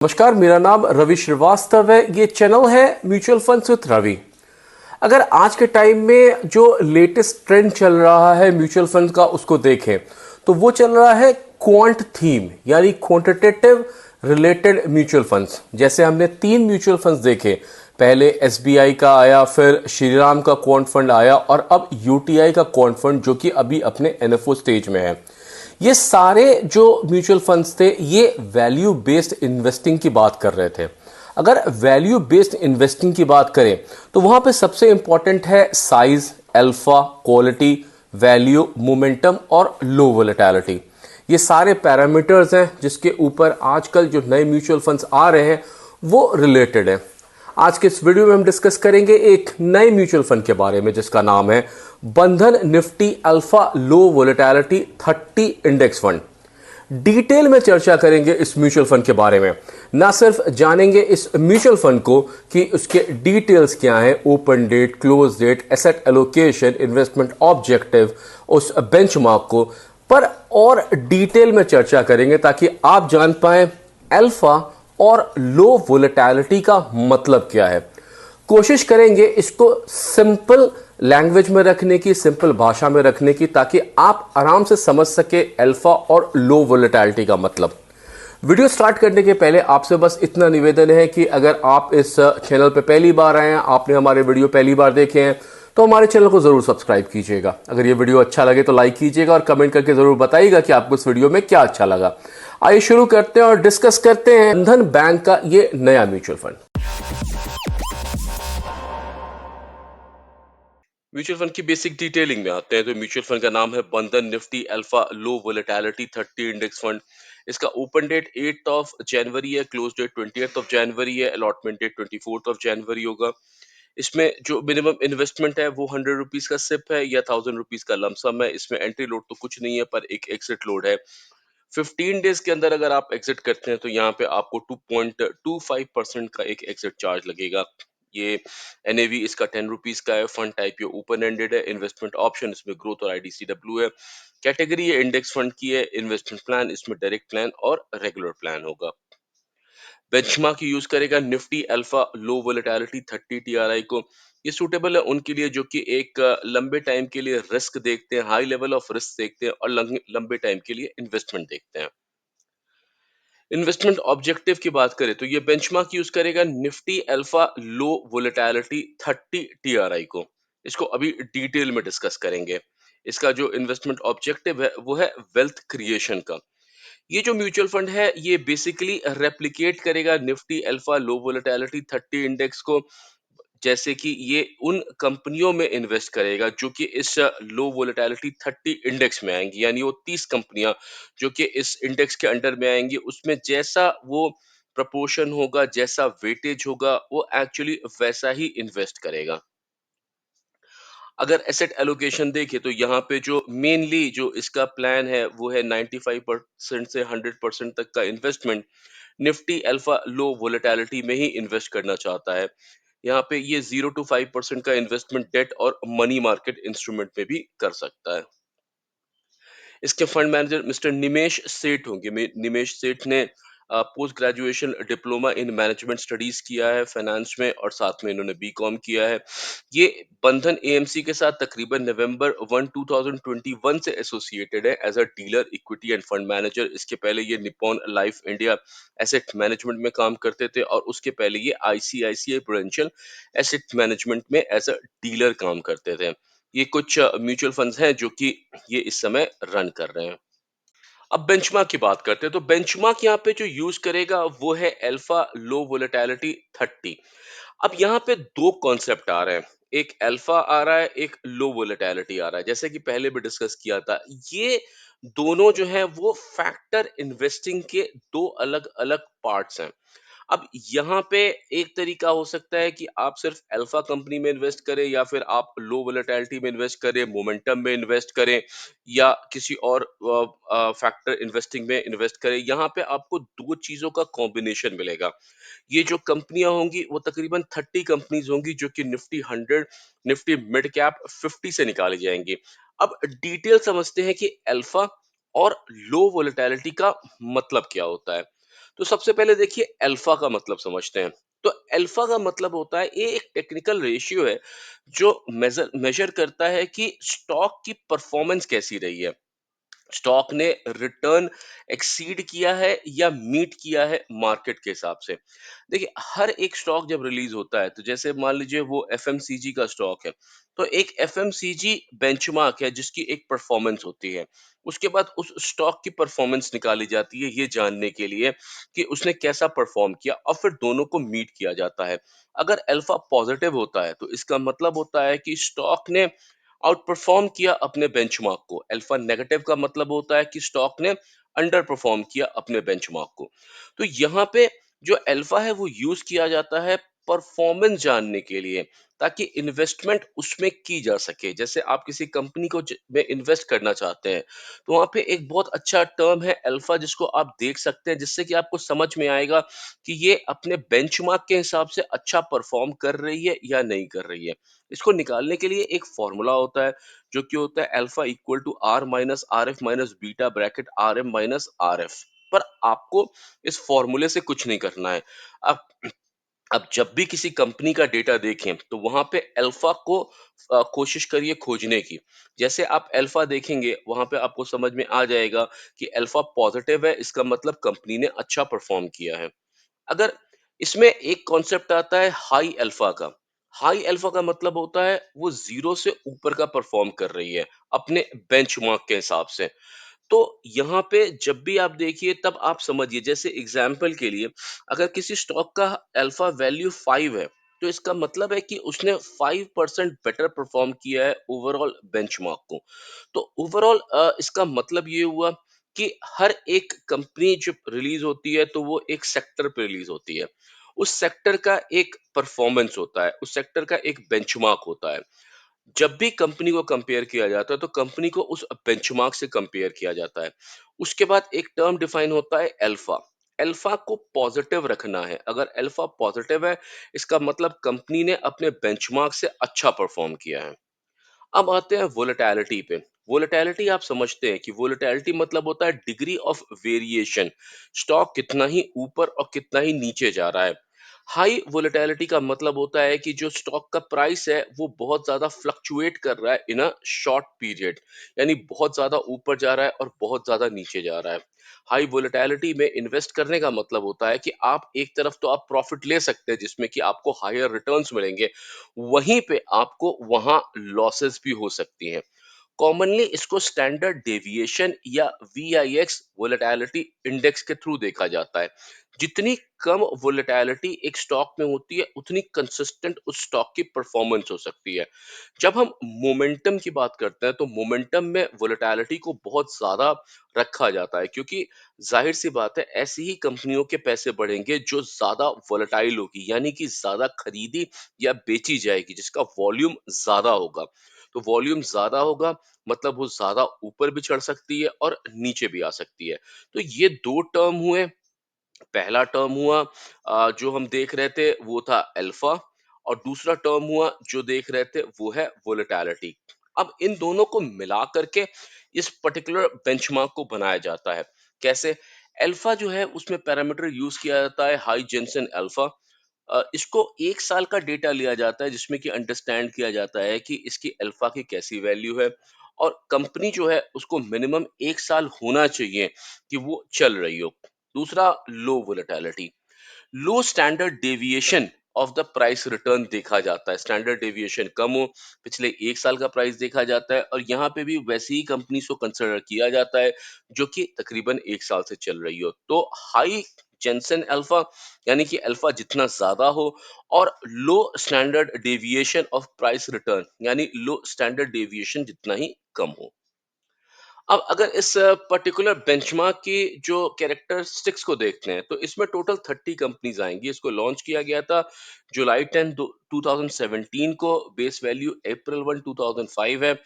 नमस्कार, मेरा नाम रवि श्रीवास्तव है। ये चैनल है म्यूचुअल फंड्स विद रवि। अगर आज के टाइम में जो लेटेस्ट ट्रेंड चल रहा है म्यूचुअल फंड का उसको देखें तो वो चल रहा है क्वांट थीम, यानी क्वांटिटेटिव रिलेटेड म्यूचुअल फंड्स। जैसे हमने 3 म्यूचुअल फंड्स देखे, पहले एसबीआई का आया, फिर श्रीराम का क्वांट फंड आया और अब यूटीआई का क्वांट फंड जो कि अभी अपने एनएफओ स्टेज में है। ये सारे जो म्यूचुअल फंड्स थे ये वैल्यू बेस्ड इन्वेस्टिंग की बात कर रहे थे। अगर वैल्यू बेस्ड इन्वेस्टिंग की बात करें तो वहां पे सबसे इंपॉर्टेंट है size, alpha, quality, value, momentum और लो वोलेटिलिटी। ये सारे पैरामीटर्स हैं जिसके ऊपर आजकल जो नए म्यूचुअल फंड्स आ रहे हैं वो रिलेटेड है। आज के इस वीडियो में हम डिस्कस करेंगे एक नए म्यूचुअल फंड के बारे में जिसका नाम है बंधन निफ्टी अल्फा लो वोलेटिलिटी 30 इंडेक्स फंड। डिटेल में चर्चा करेंगे इस म्यूचुअल फंड के बारे में। ना सिर्फ जानेंगे इस म्यूचुअल फंड को कि उसके डिटेल्स क्या हैं, open date, close date, asset allocation, investment objective, उस बेंचमार्क को, पर और डिटेल में चर्चा करेंगे ताकि आप जान पाएं अल्फा और लो वोलेटिलिटी का मतलब क्या है। कोशिश करेंगे इसको सिंपल लैंग्वेज में रखने की, सिंपल भाषा में रखने की, ताकि आप आराम से समझ सके अल्फा और लो वोलेटिलिटी का मतलब। वीडियो स्टार्ट करने के पहले आपसे बस इतना निवेदन है कि अगर आप इस चैनल पे पहली बार आए हैं, आपने हमारे वीडियो पहली बार देखे हैं, तो हमारे चैनल को जरूर सब्सक्राइब कीजिएगा। अगर ये वीडियो अच्छा लगे तो लाइक कीजिएगा और कमेंट करके जरूर बताइएगा कि आपको इस वीडियो में क्या अच्छा लगा। आइए शुरू करते हैं और डिस्कस करते हैं बंधन बैंक का ये नया म्यूचुअल फंड। म्यूचुअल फंड की बेसिक डिटेलिंग में आते हैं तो म्यूचुअल फंड का नाम है बंधन निफ्टी अल्फा लो वोलेटिलिटी 30 इंडेक्स फंड। इसका ओपन डेट 8 ऑफ जनवरी है, close date 20th of January है, allotment date 24th of January होगा। इसमें जो मिनिमम इन्वेस्टमेंट है वो 100 रुपीज का सिप है या 1000 रुपीज का लमसम है। इसमें एंट्री लोड तो कुछ नहीं है पर एक एग्जिट लोड है। 15 डेज के अंदर अगर आप एग्जिट करते हैं तो यहाँ पे आपको 2.25% का एक एग्जिट चार्ज लगेगा। ये एनएवी इसका 10 रुपीज का है। फंड टाइप ये ओपन एंडेड है। इन्वेस्टमेंट ऑप्शन इसमें ग्रोथ और आईडीसीडब्ल्यू है। कैटेगरी ये इंडेक्स फंड की है। इन्वेस्टमेंट प्लान इसमें डायरेक्ट प्लान और रेगुलर प्लान होगा। बेंचमार्क यूज करेगा निफ्टी अल्फा लो वोलेटिलिटी 30 टीआरआई को। ये सूटेबल है उनके लिए जो कि एक लंबे टाइम के लिए रिस्क देखते हैं, हाई लेवल ऑफ रिस्क देखते हैं और लंबे टाइम के लिए इन्वेस्टमेंट देखते हैं। इन्वेस्टमेंट ऑब्जेक्टिव की बात करें तो ये बेंचमार्क यूज करेगा निफ्टी अल्फा लो वोलेटिलिटी 30 टीआरआई को। इसको अभी डिटेल में डिस्कस करेंगे। इसका जो इन्वेस्टमेंट ऑब्जेक्टिव है वो है वेल्थ क्रिएशन का। ये जो म्यूचुअल फंड है ये बेसिकली रेप्लिकेट करेगा निफ्टी अल्फा लो वोलेटिलिटी 30 इंडेक्स को। जैसे कि ये उन कंपनियों में इन्वेस्ट करेगा जो कि इस लो वोलेटिलिटी 30 इंडेक्स में आएंगी, यानी वो 30 कंपनियां जो कि इस इंडेक्स के अंडर में आएंगी, उसमें जैसा वो प्रपोर्शन होगा, जैसा वेटेज होगा, वो एक्चुअली वैसा ही इन्वेस्ट करेगा। अगर एसेट एलोकेशन देखें तो यहाँ पे जो मेनली जो इसका प्लान है वो है 95% से 100% तक का इन्वेस्टमेंट निफ्टी अल्फा लो वोलेटिलिटी में ही इन्वेस्ट करना चाहता है। यहाँ पे ये 0 to 5% का इन्वेस्टमेंट डेट और मनी मार्केट इंस्ट्रूमेंट में भी कर सकता है। इसके फंड मैनेजर मिस्टर निमेश सेठ होंगे। निमेश सेठ ने post graduation diploma in management studies किया है फाइनेंस में और साथ में इन्होंने बीकॉम किया है। ये बंधन एएमसी के साथ तकरीबन नवंबर 2021 से एसोसिएटेड है as a dealer equity and fund manager. इसके पहले ये Nippon Life India asset management में काम करते थे और उसके पहले ये आईसीआईसीआई प्रूडेंशियल एसेट मैनेजमेंट में एज अ डीलर काम करते थे। ये कुछ म्यूचुअल फंड्स हैं जो कि ये इस समय रन कर रहे हैं। अब बेंचमार्क की बात करते हैं तो बेंचमार्क यहाँ पे जो यूज करेगा वो है अल्फा लो वोलेटिलिटी 30। अब यहाँ पे दो कॉन्सेप्ट आ रहे हैं, एक अल्फा आ रहा है, एक लो वोलेटिलिटी आ रहा है। जैसे कि पहले भी डिस्कस किया था, ये दोनों जो है वो फैक्टर इन्वेस्टिंग के दो अलग अलग पार्ट्स हैं। अब यहाँ पे एक तरीका हो सकता है कि आप सिर्फ अल्फा कंपनी में इन्वेस्ट करें या फिर आप लो वोलेटिलिटी में इन्वेस्ट करें, मोमेंटम में इन्वेस्ट करें या किसी और फैक्टर इन्वेस्टिंग में इन्वेस्ट करें। यहाँ पे आपको दो चीजों का कॉम्बिनेशन मिलेगा। ये जो कंपनियां होंगी वो तकरीबन 30 कंपनीज होंगी जो कि निफ्टी 100, निफ्टी मिड कैप 50 से निकाली जाएंगी। अब डिटेल समझते हैं कि अल्फा और लो वोलेटिलिटी का मतलब क्या होता है। तो सबसे पहले देखिए अल्फा का मतलब समझते हैं। तो अल्फा का मतलब होता है ये एक टेक्निकल रेशियो है जो मेजर मेजर करता है कि स्टॉक की परफॉर्मेंस कैसी रही है। स्टॉक ने रिटर्न एक्सीड किया है या मीट किया है मार्केट के हिसाब से। देखिए हर एक स्टॉक जब रिलीज होता है तो जैसे मान लीजिए वो एफएमसीजी का स्टॉक है, तो एक एफएमसीजी बेंचमार्क है जिसकी एक परफॉर्मेंस होती है। उसके बाद उस स्टॉक की परफॉर्मेंस निकाली जाती है ये जानने के लिए कि उसने कैसा परफॉर्म किया और फिर दोनों को मीट किया जाता है। अगर अल्फा पॉजिटिव होता है तो इसका मतलब होता है कि स्टॉक ने आउट परफॉर्म किया अपने बेंचमार्क को। अल्फा नेगेटिव का मतलब होता है कि स्टॉक ने अंडर परफॉर्म किया अपने बेंचमार्क को। तो यहाँ पे जो अल्फा है वो यूज किया जाता है परफॉर्मेंस जानने के लिए, ताकि इन्वेस्टमेंट उसमें की जा सके। जैसे आप किसी कंपनी को में इन्वेस्ट करना चाहते हैं, तो वहां पे एक बहुत अच्छा टर्म है अल्फा जिसको आप देख सकते हैं, जिससे कि आपको समझ में आएगा कि ये अपने बेंचमार्क के हिसाब से अच्छा परफॉर्म कर रही है या नहीं कर रही है। इसको निकालने के लिए एक फॉर्मूला होता है जो कि होता है alpha equal to R minus R F minus beta bracket R M minus R F. पर आपको इस फॉर्मूले से कुछ नहीं करना है। अब अब जब भी किसी कंपनी का डेटा देखें तो वहां पे अल्फा को कोशिश करिए खोजने की। जैसे आप अल्फा देखेंगे वहां पे आपको समझ में आ जाएगा कि अल्फा पॉजिटिव है, इसका मतलब कंपनी ने अच्छा परफॉर्म किया है। अगर इसमें एक कॉन्सेप्ट आता है हाई अल्फा का। हाई अल्फा का मतलब होता है वो जीरो से ऊपर का परफॉर्म कर रही है अपने बेंचमार्क के हिसाब से। तो यहाँ पे जब भी आप देखिए तब आप समझिए, जैसे एग्जाम्पल के लिए अगर किसी स्टॉक का अल्फा वैल्यू 5 है, तो इसका मतलब है कि उसने 5% बेटर परफॉर्म किया है ओवरऑल बेंचमार्क को। तो ओवरऑल इसका मतलब ये हुआ कि हर एक कंपनी जब रिलीज होती है तो वो एक सेक्टर पे रिलीज होती है। उस सेक्टर का एक परफॉर्मेंस होता है, उस सेक्टर का एक बेंचमार्क होता है। जब भी कंपनी को कंपेयर किया जाता है तो कंपनी को उस बेंचमार्क से कंपेयर किया जाता है। उसके बाद एक टर्म डिफाइन होता है अल्फा। अल्फा को पॉजिटिव रखना है। अगर अल्फा पॉजिटिव है इसका मतलब कंपनी ने अपने बेंचमार्क से अच्छा परफॉर्म किया है। अब आते हैं वोलेटिलिटी पे। वोलेटिलिटी आप समझते हैं कि वोलेटिलिटी मतलब होता है डिग्री ऑफ वेरिएशन। स्टॉक कितना ही ऊपर और कितना ही नीचे जा रहा है। हाई वोलेटिलिटी का मतलब होता है कि जो स्टॉक का प्राइस है वो बहुत ज्यादा फ्लक्चुएट कर रहा है इन अ शॉर्ट पीरियड, यानी बहुत ज्यादा ऊपर जा रहा है और बहुत ज्यादा नीचे जा रहा है। हाई वोलेटिलिटी में इन्वेस्ट करने का मतलब होता है कि आप एक तरफ तो आप प्रॉफिट ले सकते हैं जिसमें कि आपको हायर रिटर्न्स मिलेंगे, वहीं पे आपको वहां लॉसेस भी हो सकती हैं। कॉमनली इसको स्टैंडर्ड डेविएशन या VIX वोलेटिलिटी इंडेक्स के थ्रू देखा जाता है। जितनी कम वोलेटिलिटी एक स्टॉक में होती है उतनी कंसिस्टेंट उस स्टॉक की परफॉर्मेंस हो सकती है। जब हम मोमेंटम की बात करते हैं तो मोमेंटम में वोलेटिलिटी को बहुत ज्यादा रखा जाता है, क्योंकि जाहिर सी बात है ऐसी ही कंपनियों के पैसे बढ़ेंगे जो ज्यादा वोलेटाइल होगी, यानी कि ज्यादा खरीदी या बेची जाएगी, जिसका वॉल्यूम ज्यादा होगा। तो वॉल्यूम ज्यादा होगा मतलब वो ज्यादा ऊपर भी चढ़ सकती है और नीचे भी आ सकती है। तो ये दो टर्म हुए। पहला टर्म हुआ जो हम देख रहे थे वो था अल्फा, और दूसरा टर्म हुआ जो देख रहे थे वो है वोलेटिलिटी। अब इन दोनों को मिला करके इस पर्टिकुलर बेंचमार्क को बनाया जाता है। कैसे? अल्फा जो है उसमें पैरामीटर यूज किया जाता है हाई जेंसन अल्फा। इसको 1 साल का डेटा लिया जाता है जिसमें कि अंडरस्टैंड किया जाता है कि इसकी अल्फा की कैसी वैल्यू है, और कंपनी जो है उसको मिनिमम 1 साल होना चाहिए कि वो चल रही हो। दूसरा, low volatility. Low standard deviation of the price return देखा जाता है। स्टैंडर्ड डेविएशन कम हो, पिछले 1 साल का प्राइस देखा जाता है, और यहाँ पे भी वैसी ही कंपनी को कंसिडर किया जाता है जो कि तकरीबन 1 साल से चल रही हो। तो हाई जेंसन अल्फा यानी कि अल्फा जितना ज्यादा हो, और low standard deviation of price return यानी लो स्टैंडर्ड डेविएशन जितना ही कम हो। अब अगर इस पर्टिकुलर बेंचमार्क की जो कैरेक्टरिस्टिक्स को देखते हैं तो इसमें टोटल 30 कंपनीज आएंगी। इसको लॉन्च किया गया था जुलाई 10 2017 को। बेस वैल्यू अप्रैल 1 2005 है,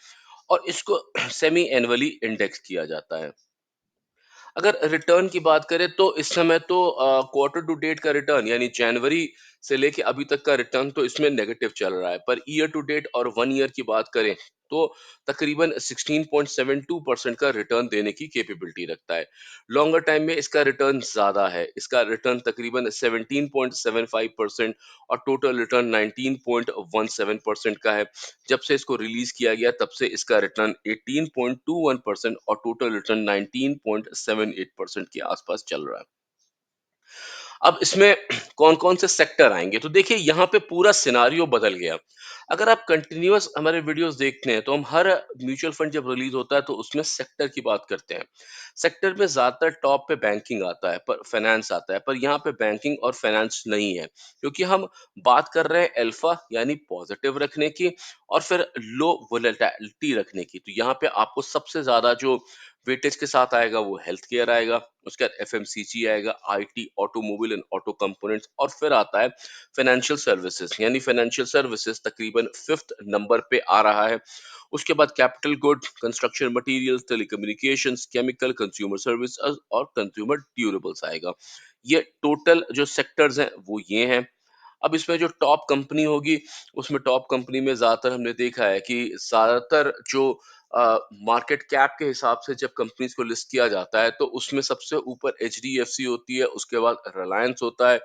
और इसको सेमी एनुअली इंडेक्स किया जाता है। अगर रिटर्न की बात करें तो इस समय तो क्वार्टर टू डेट का रिटर्न यानी जनवरी से लेके अभी तक का रिटर्न तो इसमें नेगेटिव चल रहा है, पर ईयर टू डेट और 1 ईयर की बात करें तो तकरीबन 16.72% का रिटर्न देने की कैपेबिलिटी रखता है। लॉन्गर टाइम में इसका रिटर्न ज़्यादा है, इसका रिटर्न तकरीबन 17.75% और टोटल रिटर्न 19.17% का है। जब से इसको रिलीज़ किया गया तब से इसका रिटर्न 18.21% और टोटल रिटर्न 19.78% के आसपास चल रहा है। अब इसमें कौन-कौन से सेक्टर आएँगे? तो देखिए यहाँ पे पूरा सिनेरियो बदल गया। अगर आप कंटिन्यूअस हमारे वीडियोज़ देखते हैं तो हम हर म्यूचुअल फंड जब रिलीज़ होता है तो उसमें सेक्टर की बात करते हैं। सेक्टर में ज़्यादातर टॉप पे बैंकिंग आता है, पर फाइनेंस आता है, पर यहाँ पे बैंकिंग और फाइनेंस नहीं है। क्योंकि हम बात कर रहे हैं अल्फा यानी पॉजिटिव रखने की और फिर लो वोलेटिलिटी रखने की। तो यहाँ पे आपको सबसे ज़्यादा जो वेटेज के साथ आएगा वो हेल्थ केयर आएगा, उसके बाद एफएमसीजी आएगा, IT, automobile and auto components और फिर आता है फाइनेंशियल सर्विसेज यानी फाइनेंशियल सर्विसेज तकरीबन 5th नंबर पे आ रहा है। उसके बाद capital good, construction materials, telecommunications, chemical, consumer service और कंज्यूमर ड्यूरेबल्स आएगा। ये टोटल जो सेक्टर्स हैं वो ये हैं। अब इसमें जो टॉप कंपनी होगी, उसमें टॉप कंपनी में ज़्यादातर हमने देखा है कि ज़्यादातर जो मार्केट कैप के हिसाब से जब कंपनीज़ को लिस्ट किया जाता है, तो उसमें सबसे ऊपर एचडीएफसी होती है, उसके बाद रिलायंस होता है,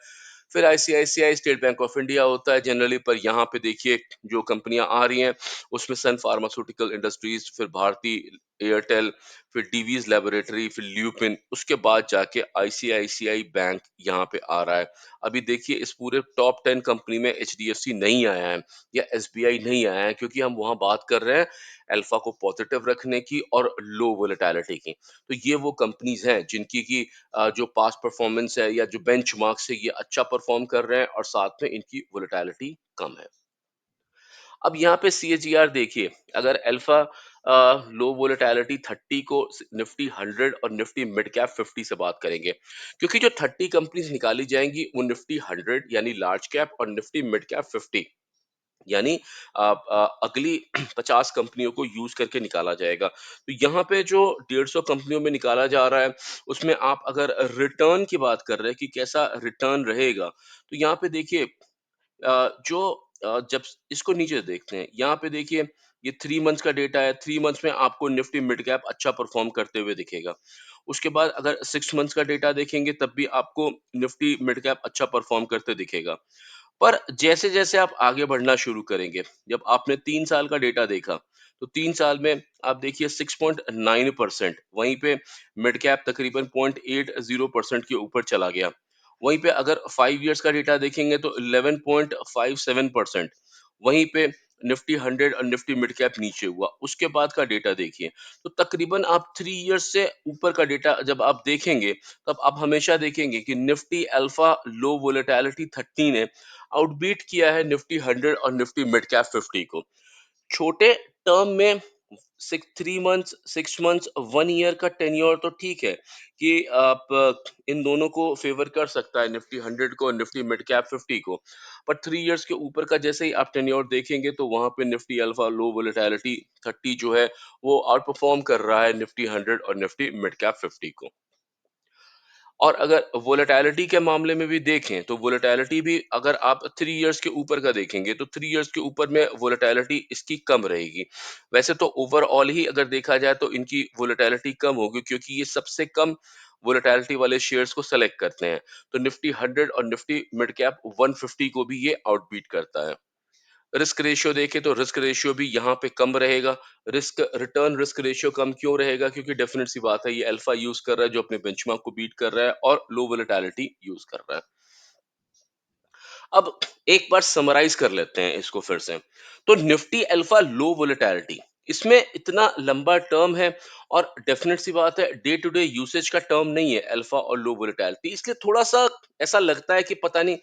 फिर ICICI, state bank of India होता है जनरली, पर यहाँ पे देखिए जो कंपनियाँ आ रही हैं, उसमें सन फार्मास्यूटिकल इंडस्ट्रीज़, फिर भारती एयरटेल, फिर डीवीज़ लैबोरेटरी, फिर ल्यूपिन, उसके बाद जाके आईसीआईसीआई बैंक यहाँ पे आ रहा है। अभी देखिए इस पूरे टॉप 10 कंपनी में एचडीएफसी नहीं आया है या एसबीआई नहीं आया है क्योंकि हम वहाँ बात कर रहे हैं अल्फा को पॉजिटिव रखने की और लो वोलेटिलिटी की। तो ये वो कंपनीज़ हैं जिनकी की जो पास्ट परफॉर्मेंस है या जो बेंचमार्क से ये अच्छा परफॉर्म कर रहे हैं और साथ में इनकी वोलेटिलिटी कम है। अब यहाँ पे सीएजीआर देखिए, अगर अल्फा लो वोलेटिलिटी 30 को निफ्टी 100 और निफ्टी मिड कैप 50 से बात करेंगे, क्योंकि जो 30 कंपनीज निकाली जाएंगी वो निफ्टी 100 यानी लार्ज कैप और निफ्टी मिड कैप 50 यानी अगली 50 कंपनियों को यूज करके निकाला जाएगा। तो यहाँ पे जो 150 कंपनियों में निकाला जा रहा है, उसमें आप अगर रिटर्न की बात कर रहे हैं कि कैसा रिटर्न रहेगा, तो यहाँ पे देखिए जो जब इसको नीचे देखते हैं, यहाँ पे देखिए ये 3 मंथ्स का डेटा है, 3 मंथ्स में आपको निफ्टी मिड कैप अच्छा परफॉर्म करते हुए दिखेगा। उसके बाद अगर 6 मंथ्स का डेटा देखेंगे तब भी आपको निफ्टी मिड कैप अच्छा परफॉर्म करते दिखेगा। पर जैसे-जैसे आप आगे बढ़ना शुरू करेंगे, जब आपने 3 साल का डेटा देखा, तो 3 साल में आप देखिए 6.9% वहीं पे मिड कैप तकरीबन 0.80% के ऊपर चला गया। वहीं पे अगर 5 इयर्स का डेटा देखेंगे तो 11.57% वहीं पे निफ्टी 100 और निफ्टी मिड कैप नीचे हुआ। उसके बाद का डेटा देखिए, तो तकरीबन आप 3 इयर्स से ऊपर का डेटा जब आप देखेंगे, तब आप हमेशा देखेंगे कि निफ्टी अल्फा लो वोलेटिलिटी 30 ने आउटबीट किया है निफ्टी 100 और निफ्टी मिड कैप 50 को। छोटे टर्म में 3 मंथ्स, 6 मंथ्स, 1 ईयर का टेन्योर तो ठीक है कि आप इन दोनों को फेवर कर सकता है निफ्टी 100 को और निफ्टी मिड कैप 50 को। पर 3 इयर्स के ऊपर का जैसे ही आप टेन्योर देखेंगे तो वहां पे निफ्टी अल्फा लो वोलेटिलिटी 30 जो है वो आउट परफॉर्म कर रहा है निफ्टी 100 और निफ्टी मिड कैप 50 को। और अगर वोलेटिलिटी के मामले में भी देखें तो वोलेटिलिटी भी अगर आप 3 इयर्स के ऊपर का देखेंगे तो 3 इयर्स के ऊपर में वोलेटिलिटी इसकी कम रहेगी। वैसे तो ओवरऑल ही अगर देखा जाए तो इनकी वोलेटिलिटी कम होगी क्योंकि ये सबसे कम वोलेटिलिटी वाले शेयर्स को सेलेक्ट करते हैं। तो निफ्टी 100 और निफ्टी मिड कैप 150 को भी ये आउटबीट करता है। रिस्क रेशियो देखें तो रिस्क रेशियो भी यहाँ पे कम रहेगा। रिस्क रेशियो कम क्यों रहेगा? क्योंकि डेफिनेट सी बात है ये अल्फा यूज़ कर रहा है जो अपने बेंचमार्क को बीट कर रहा है और लो वोलेटिलिटी यूज़ कर रहा है। अब एक बार समराइज कर लेते हैं इसको फिर से। तो निफ्टी अल्फा लो वोलेटिलिटी इसमें इतना लंबा टर्म है और डेफिनेट सी बात है डे टू डे यूसेज का टर्म नहीं है अल्फा और लो वोलेटिलिटी, इसलिए थोड़ा सा ऐसा लगता है कि पता नहीं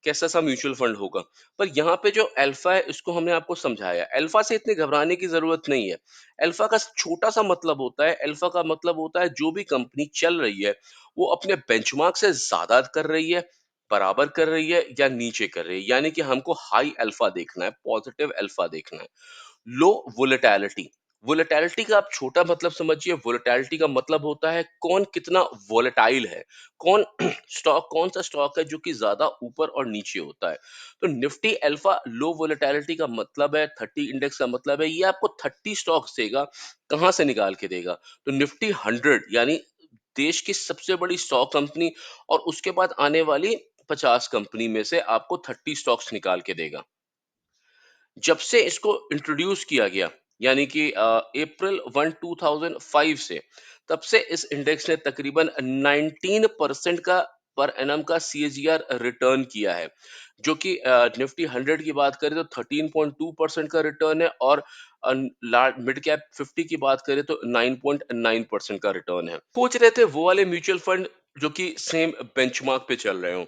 कैसा सा म्यूचुअल फंड होगा। पर यहाँ पे जो अल्फा है इसको हमने आपको समझाया, अल्फा से इतने घबराने की जरूरत नहीं है। अल्फा का छोटा सा मतलब होता है, अल्फा का मतलब होता है जो भी कंपनी चल रही है वो अपने बेंचमार्क से ज्यादा कर रही है, बराबर कर रही है या नीचे कर रही है, यानी कि हमको हाई अल्फा देखना है, पॉजिटिव अल्फा देखना है। लो वोलेटिलिटी वोलेटिलिटी का आप छोटा मतलब समझिए, वोलेटिलिटी का मतलब होता है कौन कितना वोलेटाइल है, कौन स्टॉक कौन सा स्टॉक है जो कि ज़्यादा ऊपर और नीचे होता है। तो निफ्टी अल्फा लो वोलेटिलिटी का मतलब है, 30 इंडेक्स का मतलब है ये आपको 30 स्टॉक्स देगा। कहाँ से निकाल के देगा? तो निफ्टी 100 यानी देश की सबसे बड़ी स्टॉक कंपनी और उसके बाद आने वाली 50 कंपनी में से आपको 30 स्टॉक्स निकाल के देगा। जब से इसको इंट्रोड्यूस किया गया यानी कि अप्रैल 1 2005 से, तब से इस इंडेक्स ने तकरीबन 19% का पर एनम का सीएजीआर रिटर्न किया है, जो कि निफ्टी 100 की बात करें तो 13.2% का रिटर्न है और मिड कैप 50 की बात करें तो 9.9% का रिटर्न है। सोच रहे थे वो वाले म्यूचुअल फंड जो कि सेम बेंचमार्क पे चल रहे हो,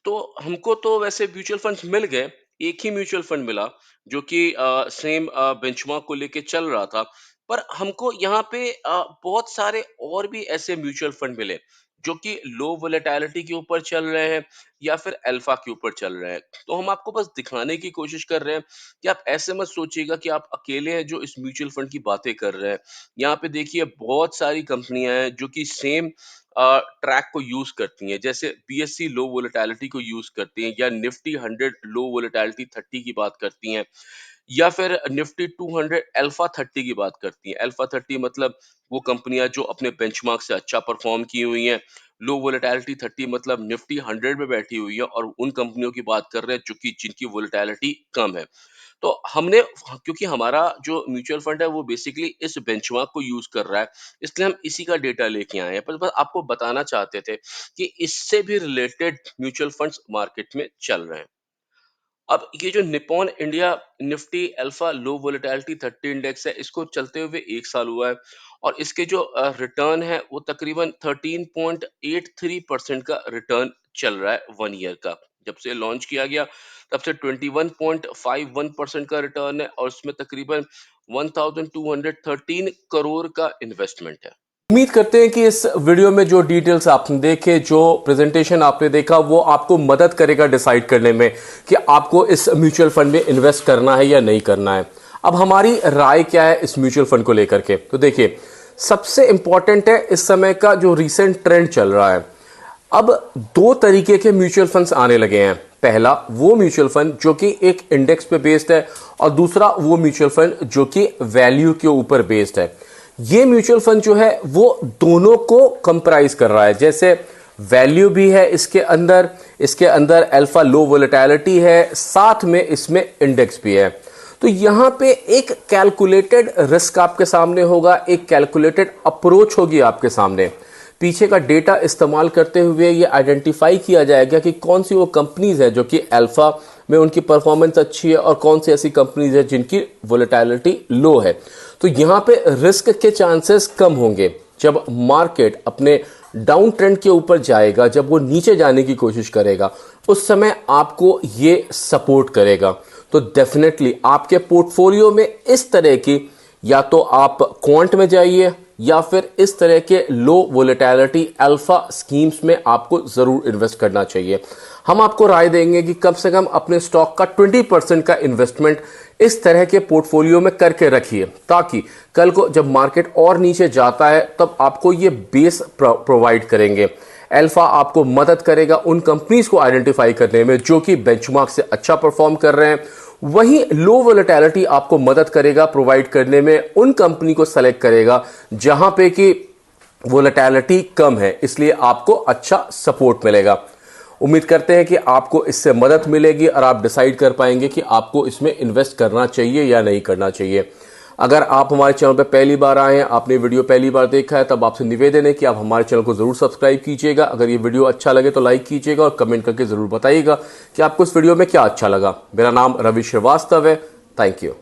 तो हमको तो वैसे म्यूचुअल फंड्स मिल गए। एक ही म्यूचुअल फंड मिला जो कि सेम बेंचमार्क को लेके चल रहा था। पर हमको यहाँ पे बहुत सारे और भी ऐसे म्यूचुअल फंड मिले जो कि लो वोलेटिलिटी के ऊपर चल रहे हैं या फिर अल्फा के ऊपर चल रहे हैं। तो हम आपको बस दिखाने की कोशिश कर रहे हैं कि आप ऐसे मत सोचिएगा कि आप अकेले हैं जो इस म्यूचुअल फंड की बातें कर रहे हैं। यहाँ पे देखिए बहुत सारी कंपनियां हैं जो कि सेम ट्रैक को यूज करती हैं, जैसे बीएससी लो वोलेटिलिटी को यूज करती हैं या निफ्टी 100 लो वोलेटिलिटी 30 की बात करती हैं या फिर निफ्टी 200 अल्फा 30 की बात करती हैं। अल्फा 30 मतलब वो कंपनियां जो अपने बेंचमार्क से अच्छा परफॉर्म की हुई हैं। लो वोलेटिलिटी 30 मतलब निफ्टी 100 में बैठी हुई है और उन कंपनियों की बात कर रहे हैं जो कि जिनकी वोलेटिलिटी कम है। तो हमने क्योंकि हमारा जो म्यूचुअल फंड है वो बेसिकली इस बेंचमार्क को यूज कर रहा है, इसलिए हम इसी का डेटा लेके आए हैं। पर बस आपको बताना चाहते थे कि इससे भी रिलेटेड म्यूचुअल फंड्स मार्केट में चल रहे हैं। अब ये जो निप्पॉन इंडिया निफ्टी अल्फा लो वोलेटिलिटी 30 इंडेक्स है, इसको चलते हुए 1 साल हुआ है और इसके जो रिटर्न है वो तकरीबन 13.83% का रिटर्न चल रहा है 1 ईयर का। जब से लॉन्च किया गया तब से 21.51% का रिटर्न है और उसमें तकरीबन 1213 करोड़ का इन्वेस्टमेंट है। उम्मीद करते हैं कि इस वीडियो में जो डिटेल्स आपने देखे, जो प्रेजेंटेशन आपने देखा, वो आपको मदद करेगा डिसाइड करने में कि आपको इस म्यूचुअल फंड में इन्वेस्ट करना है या नहीं करना है। अब हमारी राय क्या है इस म्यूचुअल फंड को लेकर के? तो देखिए, सबसे इंपॉर्टेंट है इस समय का जो रिसेंट ट्रेंड चल रहा है। अब दो तरीके के म्यूचुअल फंड्स आने लगे हैं। पहला वो म्यूचुअल फंड जो कि एक इंडेक्स पे बेस्ड है और दूसरा वो म्यूचुअल फंड जो कि वैल्यू के ऊपर बेस्ड है। ये म्यूचुअल फंड जो है वो दोनों को कंप्राइज कर रहा है। जैसे वैल्यू भी है इसके अंदर अल्फा लो वोलेटिलिटी है, साथ में इसमें इंडेक्स भी है। तो यहां पे एक कैलकुलेटेड रिस्क आपके सामने होगा, एक कैलकुलेटेड अप्रोच होगी आपके सामने। पीछे का डेटा इस्तेमाल करते हुए ये आइडेंटिफाई किया जाएगा कि कौन सी वो कंपनीज है जो कि अल्फा में उनकी परफॉर्मेंस अच्छी है और कौन सी ऐसी कंपनीज है जिनकी वोलेटिलिटी लो है। तो यहां पे रिस्क के चांसेस कम होंगे। जब मार्केट अपने डाउन ट्रेंड के ऊपर जाएगा, जब वो नीचे जाने की कोशिश करेगा, उस समय आपको ये सपोर्ट करेगा। तो डेफिनेटली आपके पोर्टफोलियो में इस तरह की, या तो आप क्वांट में जाइए या फिर इस तरह के लो वोलेटिलिटी अल्फा स्कीम्स में आपको जरूर इन्वेस्ट करना चाहिए। हम आपको राय देंगे कि कम से कम अपने स्टॉक का 20% का इन्वेस्टमेंट इस तरह के पोर्टफोलियो में करके रखिए, ताकि कल को जब मार्केट और नीचे जाता है तब आपको ये बेस प्रोवाइड करेंगे। अल्फा आपको मदद करेगा उन कंपनीज को आइडेंटिफाई करने में जो कि बेंचमार्क से अच्छा परफॉर्म कर रहे हैं। वहीं लो वोलेटिलिटी आपको मदद करेगा प्रोवाइड करने में, उन कंपनी को सेलेक्ट करेगा जहां पे कि वोलेटिलिटी कम है, इसलिए आपको अच्छा सपोर्ट मिलेगा। उम्मीद करते हैं कि आपको इससे मदद मिलेगी और आप डिसाइड कर पाएंगे कि आपको इसमें इन्वेस्ट करना चाहिए या नहीं करना चाहिए। अगर आप हमारे चैनल पर पहली बार आए हैं, आपने वीडियो पहली बार देखा है, तब आपसे निवेदन है कि आप हमारे चैनल को जरूर सब्सक्राइब कीजिएगा। अगर ये वीडियो अच्छा लगे तो लाइक कीजिएगा और कमेंट करके जरूर बताइएगा कि आपको इस वीडियो में क्या अच्छा लगा। मेरा नाम रवि श्रीवास्तव है। Thank you.